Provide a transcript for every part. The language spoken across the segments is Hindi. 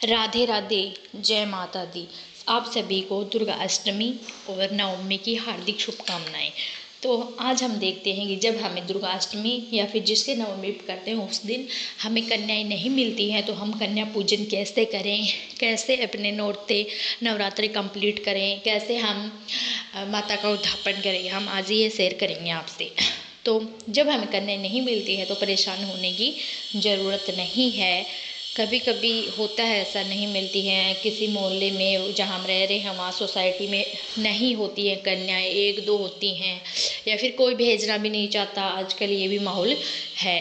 राधे राधे, जय माता दी। आप सभी को दुर्गा अष्टमी और नवमी की हार्दिक शुभकामनाएं। तो आज हम देखते हैं कि जब हमें दुर्गा अष्टमी या फिर जिसके नवमी करते हैं उस दिन हमें कन्याएं नहीं मिलती हैं, तो हम कन्या पूजन कैसे करें, कैसे अपने नवरात्रि कंप्लीट करें, कैसे हम माता का उद्यापन करेंगे, हम आज ये शेयर करेंगे आपसे। तो जब हमें कन्याएं नहीं मिलती है तो परेशान होने की ज़रूरत नहीं है। कभी कभी होता है ऐसा, नहीं मिलती हैं किसी मोहल्ले में जहाँ हम रह रहे हैं वहाँ सोसाइटी में नहीं होती हैं कन्याएं, एक दो होती हैं, या फिर कोई भेजना भी नहीं चाहता, आजकल ये भी माहौल है।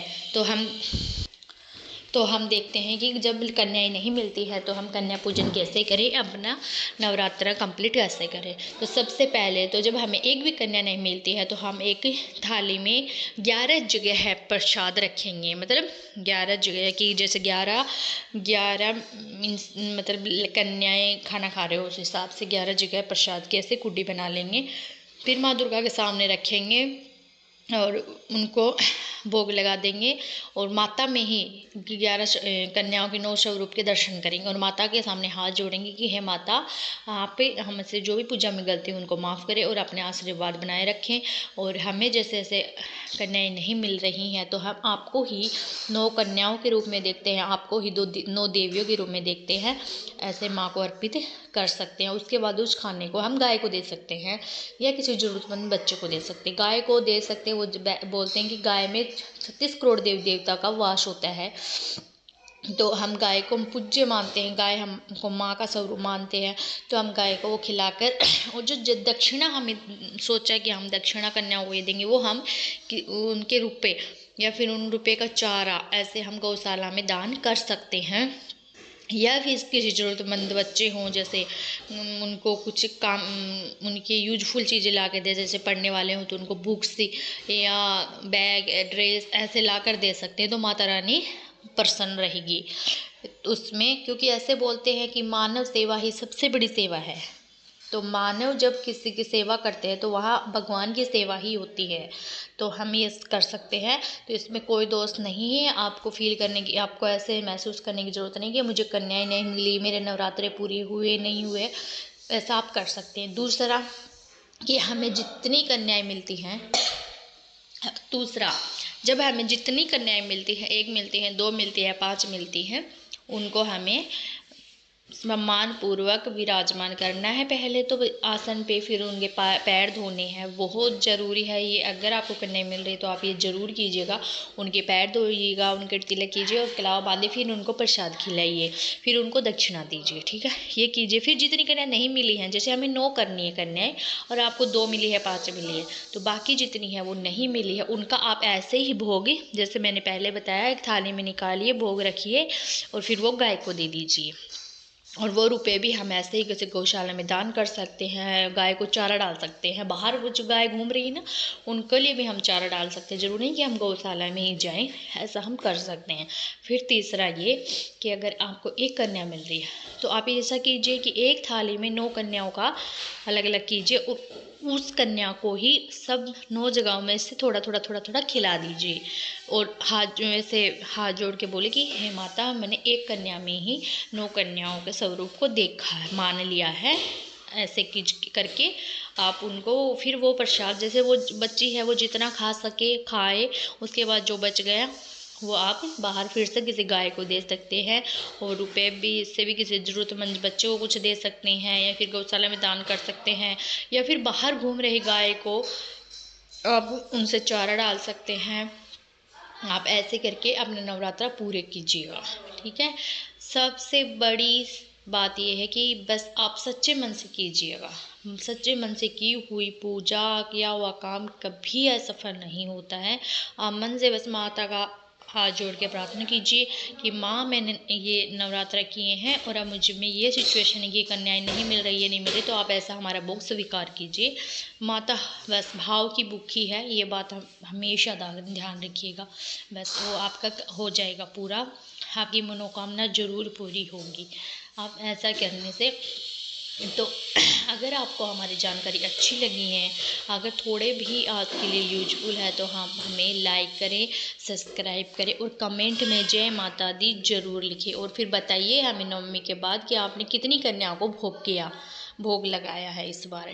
तो हम देखते हैं कि जब कन्याएं नहीं मिलती है तो हम कन्या पूजन कैसे करें, अपना नवरात्रा कंप्लीट कैसे करें। तो सबसे पहले तो जब हमें एक भी कन्या नहीं मिलती है तो हम एक थाली में 11 जगह है प्रसाद रखेंगे, मतलब 11 जगह की, जैसे 11 मीन्स मतलब कन्याएं खाना खा रहे हो उस हिसाब से 11 जगह प्रसाद की ऐसे कुड्डी बना लेंगे। फिर माँ दुर्गा के सामने रखेंगे और उनको भोग लगा देंगे और माता में ही 11 कन्याओं के 9 स्वरूप के दर्शन करेंगे और माता के सामने हाथ जोड़ेंगे कि हे माता, आप हमसे जो भी पूजा में गलती उनको माफ़ करें और अपने आशीर्वाद बनाए रखें। और हमें जैसे जैसे कन्याएं नहीं मिल रही हैं तो हम आपको ही 9 कन्याओं के रूप में देखते हैं, आपको ही 9 देवियों के रूप में देखते हैं, ऐसे माँ को अर्पित कर सकते हैं। उसके बाद उस खाने को हम गाय को दे सकते हैं या किसी ज़रूरतमंद बच्चे को दे सकते हैं। गाय को दे सकते हैं, वो बोलते हैं कि गाय में 36 करोड़ देवी देवता का वास होता है, तो हम गाय को पूज्य मानते हैं, गाय हमको माँ का स्वरूप मानते हैं, तो हम गाय को वो खिलाकर और जो दक्षिणा हमें सोचा कि हम दक्षिणा कन्याओं को ये देंगे, वो हम उनके रुपए या फिर उन रुपए का चारा ऐसे हम गौशाला में दान कर सकते हैं। या फिर किसी ज़रूरतमंद बच्चे हों, जैसे उनको कुछ काम, उनकी यूजफुल चीज़ें ला के दे, जैसे पढ़ने वाले हों तो उनको बुक्स या बैग ड्रेस ऐसे ला कर दे सकते हैं, तो माता रानी प्रसन्न रहेगी उसमें। क्योंकि ऐसे बोलते हैं कि मानव सेवा ही सबसे बड़ी सेवा है, तो मानव जब किसी की सेवा करते हैं तो वहाँ भगवान की सेवा ही होती है, तो हम ये कर सकते हैं। तो इसमें कोई दोष नहीं है आपको फील करने की, आपको ऐसे महसूस करने की ज़रूरत नहीं कि मुझे कन्याएं नहीं मिली, मेरे नवरात्रे पूरे हुए नहीं हुए, ऐसा आप कर सकते हैं। दूसरा कि हमें जितनी कन्याएं मिलती हैं, दूसरा जब हमें जितनी कन्याएं मिलती हैं, 1 मिलती हैं, 2 मिलती है, 5 मिलती हैं, उनको हमें सम्मान पूर्वक विराजमान करना है पहले तो आसन पे, फिर उनके पैर धोने हैं, बहुत ज़रूरी है ये। अगर आपको कन्या मिल रही है तो आप ये ज़रूर कीजिएगा, उनके पैर धोइएगा, उनके तिलक कीजिए और कलावा बांधिए, फिर उनको प्रसाद खिलाइए, फिर उनको दक्षिणा दीजिए, ठीक है, ये कीजिए। फिर जितनी कन्या नहीं मिली हैं, जैसे हमें 9 करनी है कन्याएं और आपको 2 मिली है, 5 मिली है, तो बाकी जितनी है वो नहीं मिली है, उनका आप ऐसे ही भोग, जैसे मैंने पहले बताया, एक थाली में निकालिए, भोग रखिए और फिर वो गाय को दे दीजिए। और वो रुपए भी हम ऐसे ही किसी गौशाला में दान कर सकते हैं, गाय को चारा डाल सकते हैं, बाहर वो जो गाय घूम रही है ना, उनके लिए भी हम चारा डाल सकते हैं, ज़रूरी नहीं कि हम गौशाला में ही जाएं, ऐसा हम कर सकते हैं। फिर तीसरा ये कि अगर आपको 1 कन्या मिल रही है तो आप ऐसा कीजिए कि एक थाली में 9 कन्याओं का अलग अलग कीजिए और उस कन्या को ही सब 9 जगहों में से थोड़ा थोड़ा थोड़ा थोड़ा खिला दीजिए और हाथ जोड़ के बोले कि हे माता, मैंने 1 कन्या में ही 9 कन्याओं के स्वरूप को देखा है, मान लिया है, ऐसे करके आप उनको फिर वो प्रसाद, जैसे वो बच्ची है वो जितना खा सके खाए, उसके बाद जो बच गया वो आप बाहर फिर से किसी गाय को दे सकते हैं और रुपए भी इससे भी किसी ज़रूरतमंद बच्चे को कुछ दे सकते हैं, या फिर गौशाला में दान कर सकते हैं, या फिर बाहर घूम रही गाय को आप उनसे चारा डाल सकते हैं। आप ऐसे करके अपने नवरात्रा पूरे कीजिएगा, ठीक है। सबसे बड़ी बात यह है कि बस आप सच्चे मन से कीजिएगा, सच्चे मन से की हुई पूजा, किया हुआ काम कभी असफल नहीं होता है। आप मन से बस माता का हाथ जोड़ के प्रार्थना कीजिए कि माँ, मैंने ये नवरात्रा किए हैं और अब मुझ में ये सिचुएशन है कि कन्याएं नहीं मिल रही है, नहीं मिल रही, तो आप ऐसा हमारा भोग स्वीकार कीजिए। माता बस भाव की भूखी है, ये बात हम हमेशा ध्यान रखिएगा, बस वो आपका हो जाएगा पूरा, आपकी मनोकामना ज़रूर पूरी होगी। आप ऐसा करने से तो अगर आपको हमारी जानकारी अच्छी लगी है, अगर थोड़े भी आपके लिए यूजफुल है, तो हम हमें लाइक करें, सब्सक्राइब करें और कमेंट में जय माता दी ज़रूर लिखें। और फिर बताइए हमें नवमी के बाद कि आपने कितनी कन्याओं को भोग लगाया है इस बार।